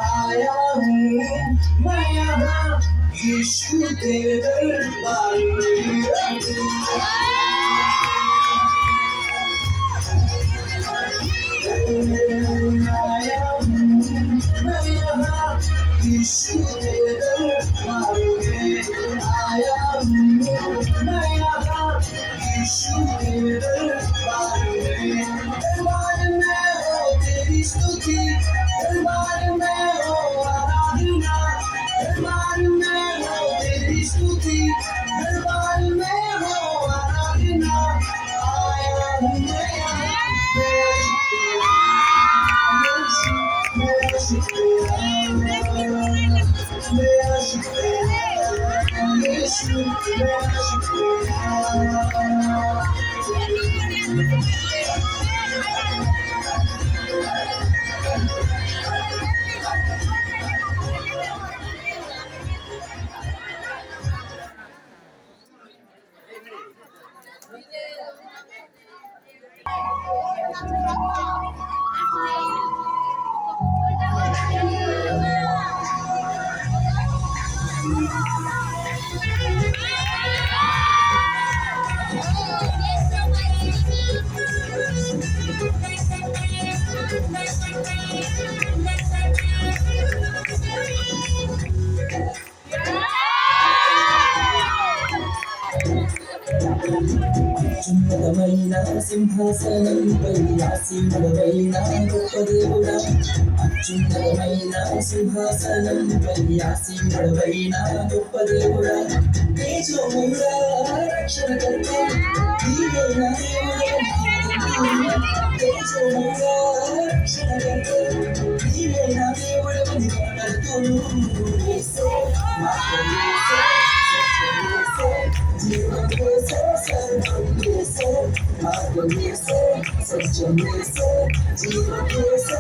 आया हूँ मैं यहाँ यीशु तेरे दरबार में आया हूँ मैं यहाँ यीशु तेरे दरबार में आया हूँ मैं यहाँ यीशु तेरे दरबार में हो तेरी स्तुति दरबार में हो आराधना दरबार में हो तेरी स्तुति दरबार में हो आराधना आया हूँ मैं यहाँ मेरा शुक्रिया मेरा शुक्रिया यीशु मेरा शुक्रिया అత్యున్నతమైన సింహాసనంపై ఆసీనుడవైన గొప్ప దేవుడా అత్యున్నతమైన సింహాసనంపై ఆసీనుడవైన గొప్ప దేవుడా తేజోమయుడా రక్షణకర్త నీవే నా దేవుడవు తేజోమయుడా రక్షణకర్త నీవే నా దేవుడవని కొనడుతును యేసే మా యేసే जीवन के से मार्ग में से सच में से जीवन के से